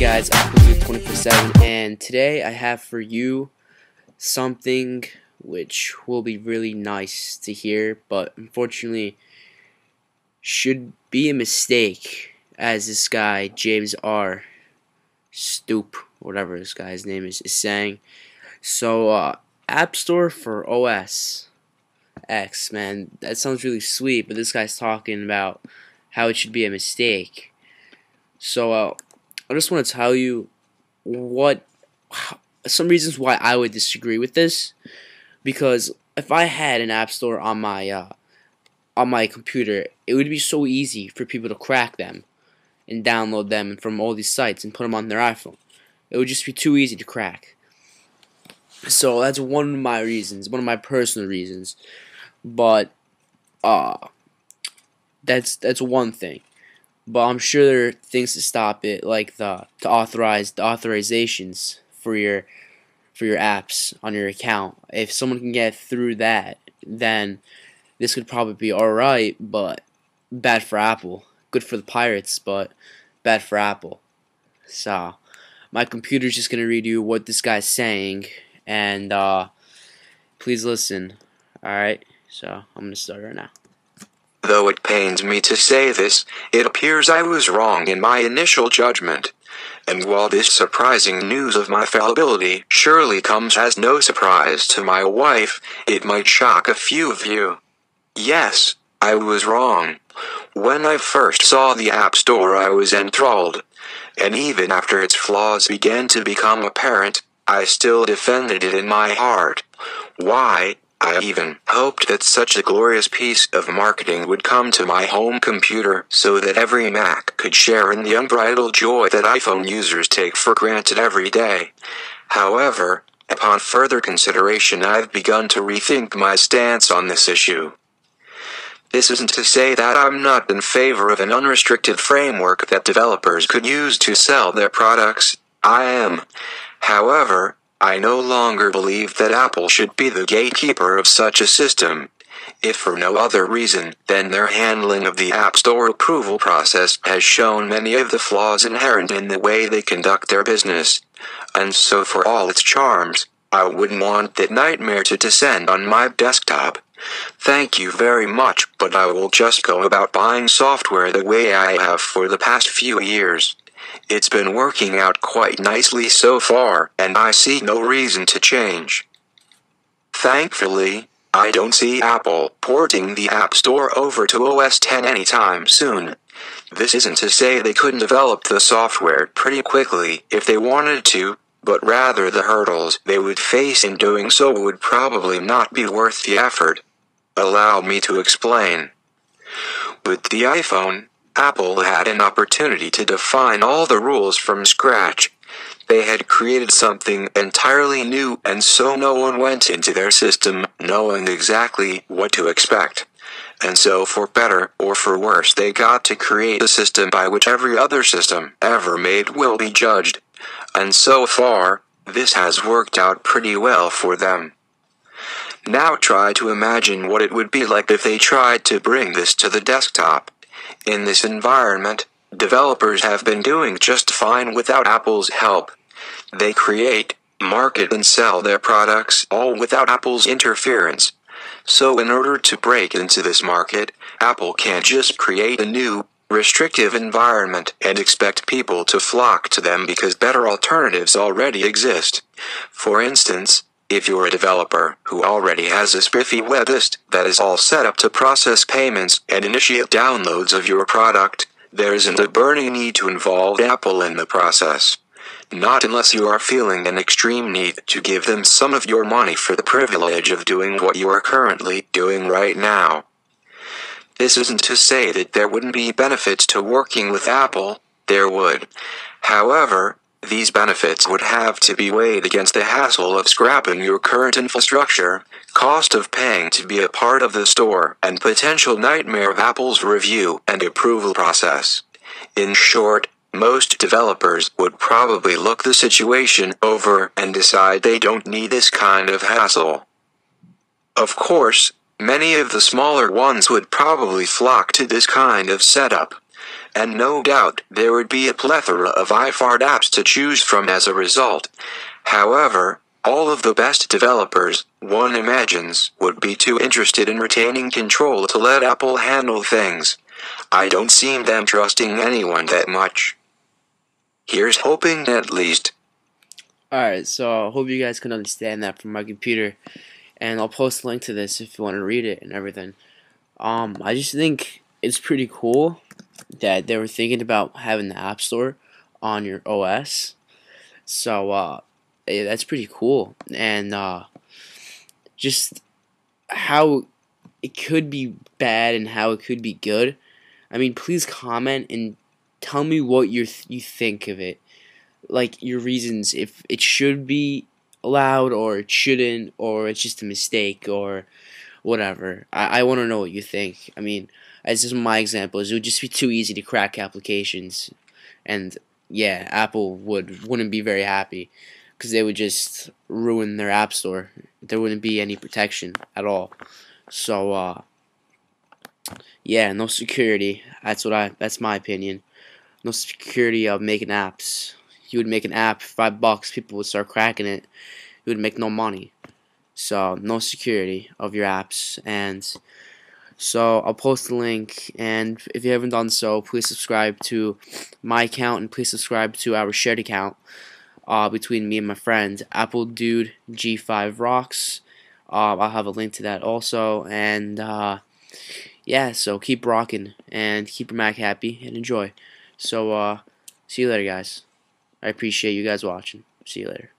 guys, AppleZoo247, and today I have for you something which will be really nice to hear, but unfortunately should be a mistake, as this guy, James R. Stoop, whatever this guy's name is saying. So, App Store for OS X, man, that sounds really sweet, but this guy's talking about how it should be a mistake. So, I just want to tell you some reasons why I would disagree with this. Because if I had an app store on my computer, it would be so easy for people to crack them and download them from all these sites and put them on their iPhone. It would just be too easy to crack. So that's one of my reasons, one of my personal reasons. But that's one thing. But I'm sure there are things to stop it, like the authorizations for your apps on your account. If someone can get through that, then this could probably be alright, but bad for Apple. Good for the pirates, but bad for Apple. So, my computer's just gonna read you what this guy's saying, and please listen. Alright, so I'm gonna start right now. Though it pains me to say this, it appears I was wrong in my initial judgment. And while this surprising news of my fallibility surely comes as no surprise to my wife, it might shock a few of you. Yes, I was wrong. When I first saw the App Store, I was enthralled. And even after its flaws began to become apparent, I still defended it in my heart. Why? I even hoped that such a glorious piece of marketing would come to my home computer so that every Mac could share in the unbridled joy that iPhone users take for granted every day. However, upon further consideration, I've begun to rethink my stance on this issue. This isn't to say that I'm not in favor of an unrestricted framework that developers could use to sell their products. I am. However, I no longer believe that Apple should be the gatekeeper of such a system. If for no other reason, then their handling of the App Store approval process has shown many of the flaws inherent in the way they conduct their business. And so for all its charms, I wouldn't want that nightmare to descend on my desktop. Thank you very much, but I will just go about buying software the way I have for the past few years. It's been working out quite nicely so far, and I see no reason to change. Thankfully, I don't see Apple porting the App Store over to OS X anytime soon. This isn't to say they couldn't develop the software pretty quickly if they wanted to, but rather the hurdles they would face in doing so would probably not be worth the effort. Allow me to explain. With the iPhone, Apple had an opportunity to define all the rules from scratch. They had created something entirely new, and so no one went into their system knowing exactly what to expect. And so for better or for worse, they got to create a system by which every other system ever made will be judged. And so far, this has worked out pretty well for them. Now try to imagine what it would be like if they tried to bring this to the desktop. In this environment, developers have been doing just fine without Apple's help. They create, market, and sell their products all without Apple's interference. So in order to break into this market, Apple can't just create a new, restrictive environment and expect people to flock to them because better alternatives already exist. For instance, if you're a developer who already has a spiffy website that is all set up to process payments and initiate downloads of your product, there isn't a burning need to involve Apple in the process. Not unless you are feeling an extreme need to give them some of your money for the privilege of doing what you are currently doing right now. This isn't to say that there wouldn't be benefits to working with Apple, there would. However, these benefits would have to be weighed against the hassle of scrapping your current infrastructure, cost of paying to be a part of the store, and potential nightmare of Apple's review and approval process. In short, most developers would probably look the situation over and decide they don't need this kind of hassle. Of course, many of the smaller ones would probably flock to this kind of setup. And no doubt there would be a plethora of iFart apps to choose from as a result. However, all of the best developers, one imagines, would be too interested in retaining control to let Apple handle things. I don't see them trusting anyone that much. Here's hoping at least. Alright, so I hope you guys can understand that from my computer. And I'll post a link to this if you want to read it and everything. I just think it's pretty cool that they were thinking about having the App Store on your OS. So, that's pretty cool. And just how it could be bad and how it could be good. I mean, please comment and tell me what you think of it. Like, your reasons, if it should be allowed or it shouldn't, or it's just a mistake or whatever. I want to know what you think. I mean, as just my example, it would just be too easy to crack applications, and yeah, Apple wouldn't be very happy because they would just ruin their app store. There wouldn't be any protection at all. So yeah, no security. That's my opinion. No security of making apps. You would make an app, $5, people would start cracking it. You would make no money. So no security of your apps. And so I'll post the link, and if you haven't done so, please subscribe to my account and please subscribe to our shared account between me and my friend Apple Dude G5 Rocks. I'll have a link to that also. And yeah, so keep rocking and keep your Mac happy and enjoy. So see you later, guys. I appreciate you guys watching. See you later.